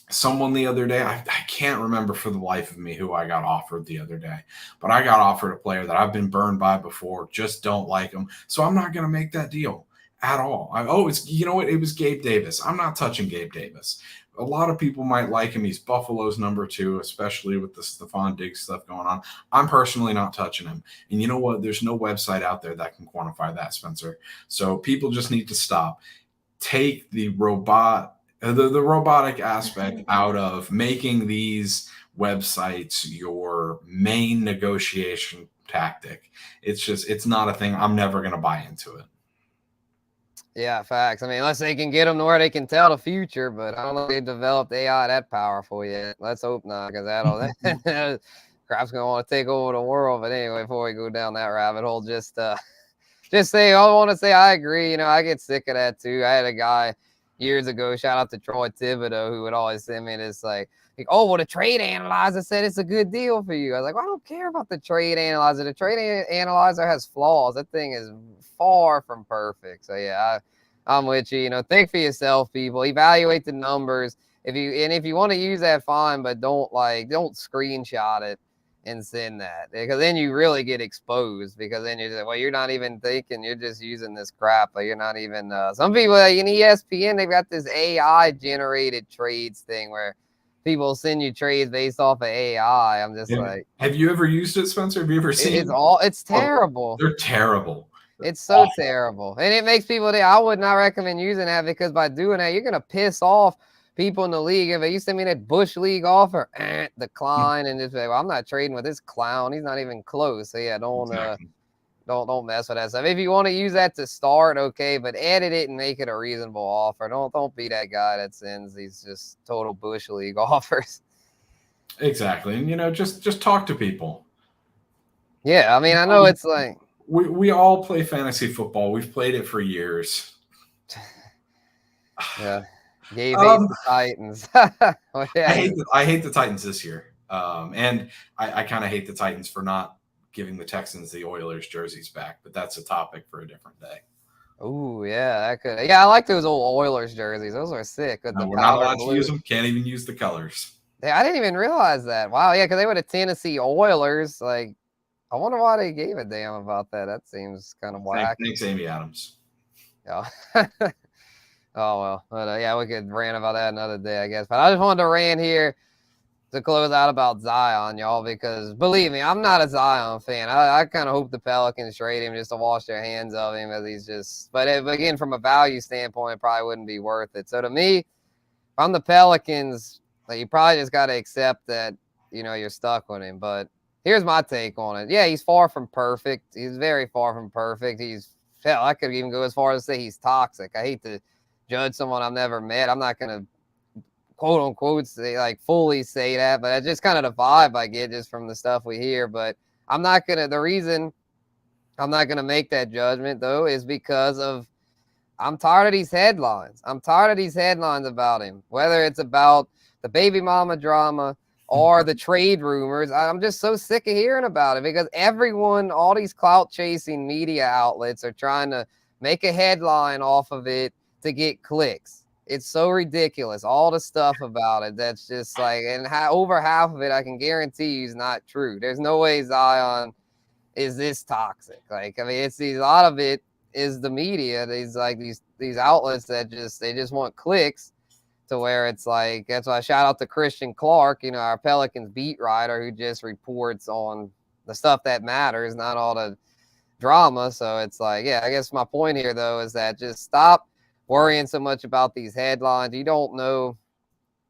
someone the other day, I can't remember for the life of me who I got offered the other day, but I got offered a player that I've been burned by before, just don't like him. So I'm not going to make that deal at all. It was Gabe Davis. I'm not touching Gabe Davis. A lot of people might like him. He's Buffalo's number 2, especially with the Stephon Diggs stuff going on. I'm personally not touching him. And you know what? There's no website out there that can quantify that, Spencer. So people just need to stop. Take the robotic aspect out of making these websites your main negotiation tactic. It's not a thing. I'm never going to buy into it. Yeah, facts. I mean, unless they can get them to where they can tell the future, but I don't know if they've developed AI that powerful yet. Let's hope not, because that crap's going to want to take over the world. But anyway, before we go down that rabbit hole, just say, I want to say I agree. I get sick of that too. I had a guy years ago, shout out to Troy Thibodeau, who would always send me this like, "Oh, well, the trade analyzer said it's a good deal for you." I was like, "Well, I don't care about the trade analyzer. The trade analyzer has flaws. That thing is far from perfect." So yeah, I'm with you. Think for yourself, people. Evaluate the numbers. If you want to use that, fine, but don't screenshot it and send that, because then you really get exposed, because then you're just, well, you're not even thinking, you're just using this crap. Like, you're not even some people in ESPN, they've got this AI generated trades thing where people send you trades based off of AI. I'm just like, have you ever used it, Spencer? Have you ever seen it's terrible. They're terrible. It's so terrible. And it makes people I would not recommend using that, because by doing that, you're going to piss off people in the league, if you send me that Bush League offer, decline, and just say, well, I'm not trading with this clown. He's not even close. So yeah, don't mess with that stuff. If you want to use that to start, okay, but edit it and make it a reasonable offer. Don't be that guy that sends these just total Bush League offers. Exactly, and just talk to people. Yeah, I mean, I know it's like we all play fantasy football. We've played it for years. Yeah. Gabe hates the Titans. Well, yeah, I hate the Titans this year. And I kind of hate the Titans for not giving the Texans the Oilers jerseys back, but that's a topic for a different day. Oh, yeah, that could. Yeah, I like those old Oilers jerseys. Those are sick. With we're not allowed to use them. Can't even use the colors. Yeah, I didn't even realize that. Wow, yeah, because they were the Tennessee Oilers. Like, I wonder why they gave a damn about that. That seems kind of whack. Thanks, Amy Adams. Yeah. Oh, well. But, yeah, we could rant about that another day, I guess. But I just wanted to rant here to close out about Zion, y'all, because believe me, I'm not a Zion fan. I kind of hope the Pelicans trade him just to wash their hands of him, as he's just. But again, from a value standpoint, it probably wouldn't be worth it. So to me, if I'm the Pelicans, like, you probably just got to accept that, you're stuck with him. But here's my take on it. Yeah, he's far from perfect. He's very far from perfect. I could even go as far as to say he's toxic. I hate to judge someone I've never met. I'm not going to quote unquote say, like, fully say that, but it's just kind of the vibe I get just from the stuff we hear. But the reason I'm not going to make that judgment, though, is because I'm tired of these headlines. I'm tired of these headlines about him, whether it's about the baby mama drama or the trade rumors. I'm just so sick of hearing about it, because all these clout chasing media outlets are trying to make a headline off of it to get clicks. It's so ridiculous. All the stuff about it that's just like, and over half of it, I can guarantee you, is not true. There's no way Zion is this toxic. Like, I mean, a lot of it is the media. These outlets that they just want clicks, to where it's like, that's why I shout out to Christian Clark, our Pelicans beat writer, who just reports on the stuff that matters, not all the drama. So it's like, yeah, I guess my point here, though, is that just stop worrying so much about these headlines. You don't know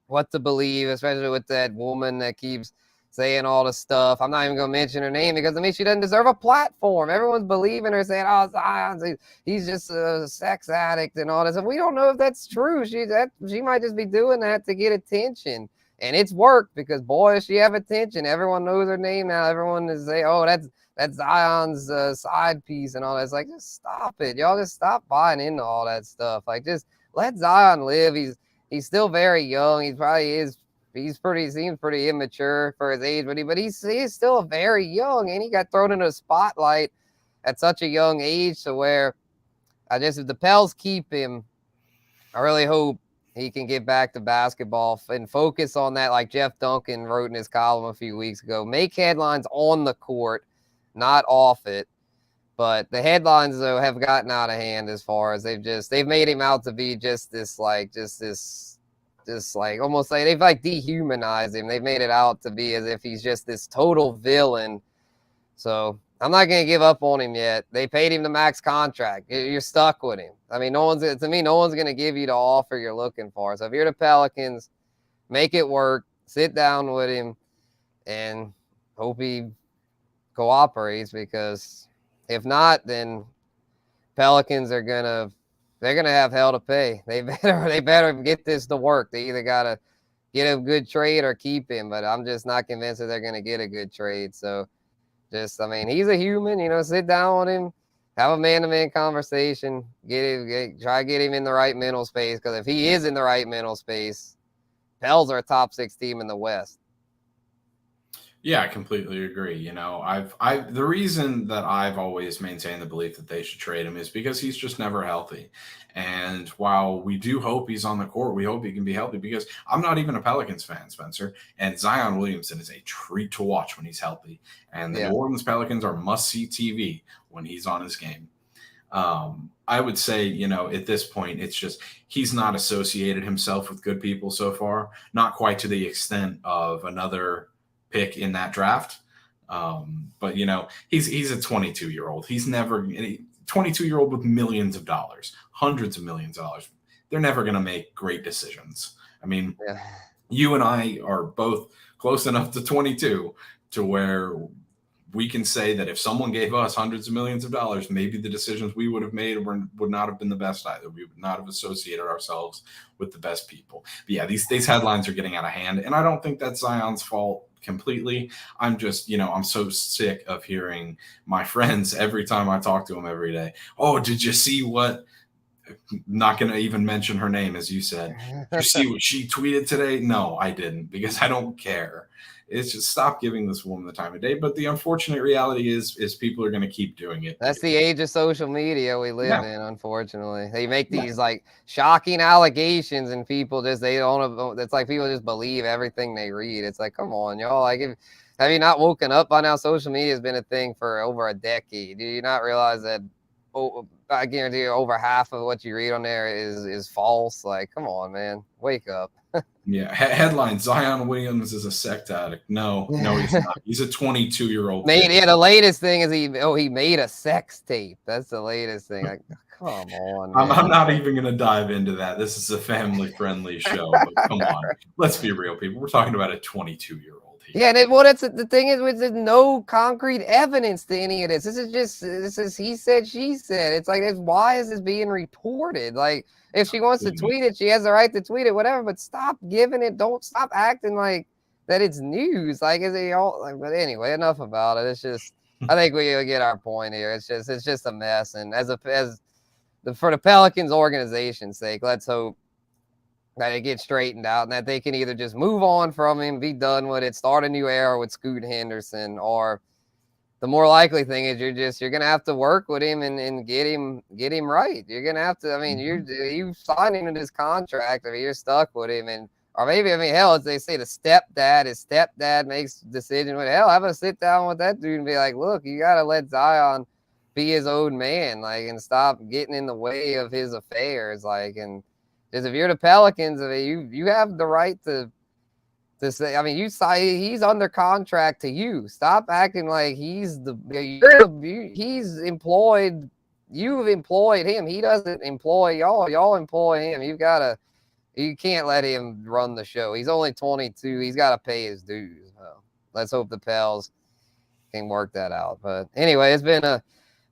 what to believe, especially with that woman that keeps saying all the stuff. I'm not even going to mention her name, because, I mean, she doesn't deserve a platform. Everyone's believing her, saying, oh, Zion, he's just a sex addict and all this. And we don't know if that's true. She might just be doing that to get attention. And it's worked, because, boy, does she have attention. Everyone knows her name now. Everyone is saying, oh, that's Zion's side piece and all that. It's like, just stop it. Y'all just stop buying into all that stuff. Like, just let Zion live. He's still very young. He probably is. He seems pretty immature for his age, but he's still very young, and he got thrown into a spotlight at such a young age, to where if the Pels keep him, I really hope he can get back to basketball and focus on that, like Jeff Duncan wrote in his column a few weeks ago. Make headlines on the court, not off it. But the headlines, though, have gotten out of hand, as far as they've made him out to be just almost like they've like dehumanized him. They've made it out to be as if he's just this total villain. So I'm not going to give up on him yet. They paid him the max contract. You're stuck with him. I mean, no one's going to give you the offer you're looking for. So if you're the Pelicans, make it work. Sit down with him and hope he cooperates, because if not, then Pelicans are they're gonna have hell to pay. They better get this to work. They either gotta get a good trade or keep him, but I'm just not convinced that they're gonna get a good trade. So he's a human, sit down with him, have a man-to-man conversation, try to get him in the right mental space, because if he is in the right mental space, Pels are a top 6 team in the West. Yeah, I completely agree. The reason that I've always maintained the belief that they should trade him is because he's just never healthy. And while we do hope he's on the court, we hope he can be healthy, because I'm not even a Pelicans fan, Spencer. And Zion Williamson is a treat to watch when he's healthy. And the New Orleans Pelicans are must-see TV when he's on his game. I would say, at this point, it's just he's not associated himself with good people so far, not quite to the extent of another pick in that draft. But he's a 22-year-old. He's never 22-year-old with millions of dollars, hundreds of millions of dollars. They're never going to make great decisions. I mean, you and I are both close enough to 22 to where we can say that if someone gave us hundreds of millions of dollars, maybe the decisions we would have made would not have been the best either. We would not have associated ourselves with the best people. But yeah, these headlines are getting out of hand, and I don't think that's Zion's fault completely. I'm just, I'm so sick of hearing my friends every time I talk to them every day. Oh, did you see what? Not going to even mention her name, as you said. Did you see what she tweeted today? No, I didn't, because I don't care. It's just stop giving this woman the time of day. But the unfortunate reality is people are going to keep doing it. That's the age of social media we live in, unfortunately. They make these like shocking allegations and people just, it's like people just believe everything they read. It's like, come on, y'all. Like, have you not woken up by now? Social media has been a thing for over a decade. Do you not realize that? I guarantee you over half of what you read on there is false. Like, come on, man, wake up. Yeah. Headline: Zion Williams is a sex addict. No, he's not. He's a 22-year-old. The latest thing is he made a sex tape. That's the latest thing. Like, come on, man. I'm not even going to dive into that. This is a family-friendly show. But come on, let's be real, people. We're talking about a 22-year-old. Yeah, and the thing is, there's no concrete evidence to any of this. This is he said, she said. It's like, why is this being reported? Like, if she wants to tweet it, she has the right to tweet it, whatever. But stop giving it. Don't stop acting like that it's news. Like, is it all? Like, but anyway, enough about it. It's just, I think we get our point here. It's just a mess. And for the Pelicans organization's sake, let's hope that it gets straightened out and that they can either just move on from him, be done with it, start a new era with Scoot Henderson, or the more likely thing is you're gonna have to work with him and get him right. You're gonna have to. I mean, you signed him to this contract. I mean, you're stuck with him, or maybe, hell, as they say, his stepdad makes decision with. Hell, have a sit down with that dude and be like, look, you gotta let Zion be his own man, like, and stop getting in the way of his affairs, like, and. Because if you're the Pelicans, you have the right to say. I mean, he's under contract to you. Stop acting like he's he's employed. You've employed him. He doesn't employ y'all. Y'all employ him. You can't let him run the show. He's only 22. He's got to pay his dues. So let's hope the Pels can work that out. But anyway, it's been a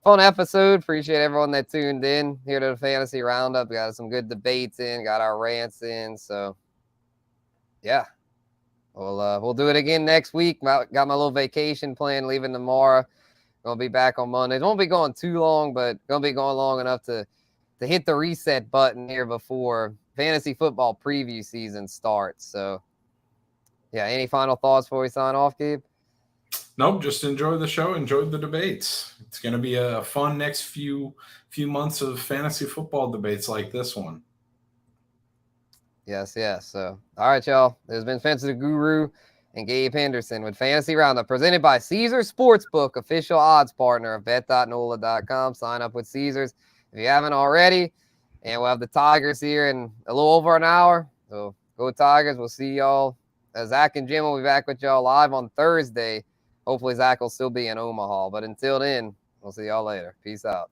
fun episode. Appreciate everyone that tuned in here to the Fantasy Roundup. We got some good debates in, got our rants in. So yeah, we'll do it again next week. Got my little vacation plan, leaving tomorrow. Gonna be back on Monday. It won't be going too long, but gonna be going long enough to hit the reset button here before fantasy football preview season starts. So yeah, any final thoughts before we sign off, Gabe? Nope, just enjoy the show, enjoy the debates. It's going to be a fun next few months of fantasy football debates like this one. Yes. So, all right, y'all. There's been Fantasy Guru and Gabe Henderson with Fantasy Roundup, presented by Caesars Sportsbook, official odds partner of bet.NOLA.com. Sign up with Caesars if you haven't already. And we'll have the Tigers here in a little over an hour. So go Tigers. We'll see y'all. Zach and Jim will be back with y'all live on Thursday. Hopefully Zach will still be in Omaha. But until then, we'll see y'all later. Peace out.